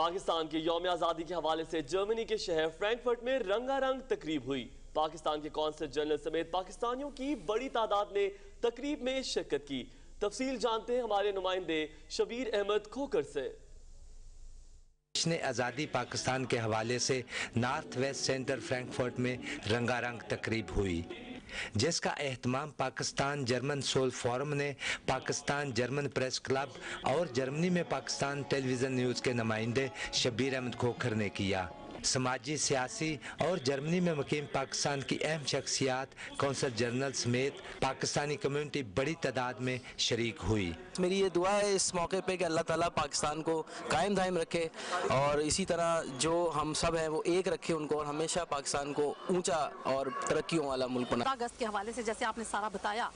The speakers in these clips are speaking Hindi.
पाकिस्तान के यौम आज़ादी के हवाले से जर्मनी के शहर फ्रैंकफर्ट में रंगारंग तकरीब हुई। पाकिस्तान के कौंसल जनरल समेत पाकिस्तानियों की बड़ी तादाद ने तकरीब में शिरकत की। तफसील जानते हैं हमारे नुमाइंदे शबीर अहमद खोकर से। जश्न आज़ादी पाकिस्तान के हवाले से नॉर्थ वेस्ट सेंटर फ्रैंकफर्ट में रंगारंग तकरीब हुई, जिसका एहतमाम पाकिस्तान जर्मन सोल फोरम ने पाकिस्तान जर्मन प्रेस क्लब और जर्मनी में पाकिस्तान टेलीविज़न न्यूज़ के नुमाइंदे शबीर अहमद खोखर ने किया। समाजी, सियासी और जर्मनी में मुकीम पाकिस्तान की अहम शख्सियात, कौंसल जनरल समेत पाकिस्तानी कम्युनिटी बड़ी तादाद में शरीक हुई। मेरी ये दुआ है इस मौके पे कि अल्लाह ताला पाकिस्तान को कायम दायम रखे और इसी तरह जो हम सब हैं वो एक रखे उनको, और हमेशा पाकिस्तान को ऊंचा और तरक्कियों वाला मुल्क बनाए। अगस्त के हवाले से जैसे आपने सारा बताया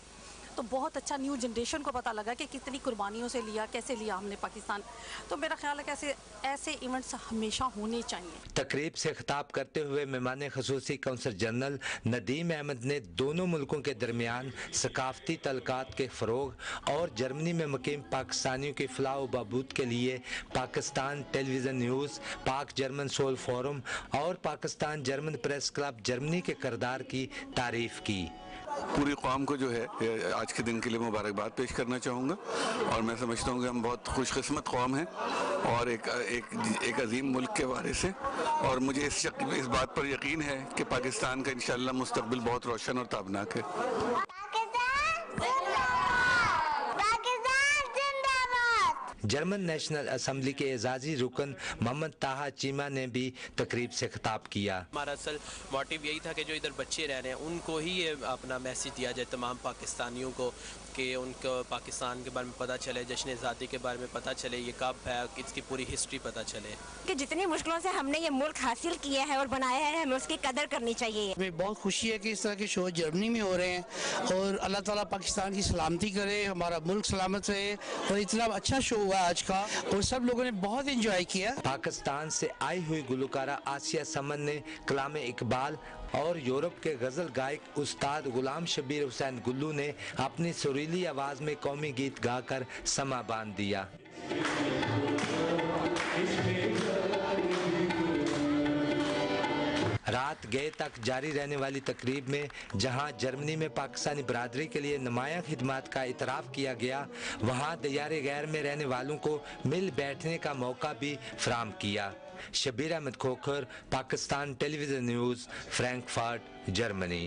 तो बहुत अच्छा न्यू जनरेशन को पता लगा कि कितनी कुर्बानियों से लिया, कैसे लिया हमने पाकिस्तान। तो मेरा ख्याल है कि ऐसे इवेंट्स हमेशा होने चाहिए। तकरीब से खिताब करते हुए मेहमान खसूसी कौंसल जनरल नदीम अहमद ने दोनों मुल्कों के दरमियान सकाफती तल्कात के फ़रोग और जर्मनी में मुकीम पाकिस्तानियों की फलाह व बहबूद के लिए पाकिस्तान टेलीविज़न न्यूज़, पाक जर्मन सोल फोरम और Pakistan German press club Germany के किरदार की तारीफ़ की। पूरी कौम को जो है आज के दिन के लिए मुबारकबाद पेश करना चाहूँगा, और मैं समझता हूँ कि हम बहुत खुशकिस्मत कौम हैं और एक अजीम मुल्क के वारिस हैं, और मुझे इस बात पर यकीन है कि पाकिस्तान का इंशाअल्लाह मुस्तकबिल बहुत रोशन और ताबनाक है। जर्मन नेशनल असम्बली के एजाजी रुकन मोहम्मद ताहा चीमा ने भी तकरीब से खिताब किया। हमारा असल मोटिव यही था कि जो इधर बच्चे रह रहे हैं उनको ही ये अपना मैसेज दिया जाए तमाम पाकिस्तानियों को, कि उनको पाकिस्तान के बारे में पता चले, जश्न आज़ादी के बारे में पता चले, ये कब है, इसकी पूरी हिस्ट्री पता चले कि जितनी मुश्किलों से हमने ये मुल्क हासिल किया है और बनाया है, हमें उसकी कदर करनी चाहिए। हमें बहुत खुशी है कि इस तरह के शो जर्मनी में हो रहे हैं, और अल्लाह ताला पाकिस्तान की सलामती करे, हमारा मुल्क सलामत रहे। और इतना अच्छा शो हुआ आज का और सब लोगों ने बहुत एंजॉय किया। पाकिस्तान से आई हुई गुलकारा आसिया समन ने कलाम इकबाल और यूरोप के गज़ल गायक उस्ताद गुलाम शबीर हुसैन गुल्लू ने अपनी सुरीली आवाज़ में कौमी गीत गाकर समा बांध दिया। रात गए तक जारी रहने वाली तकरीब में जहां जर्मनी में पाकिस्तानी बरादरी के लिए नुमायां खिदमात का इतराफ़ किया गया, वहां दियारे गैर में रहने वालों को मिल बैठने का मौका भी फराहम किया। Shabbir Ahmed Khokhar, Pakistan television news, Frankfurt, Germany.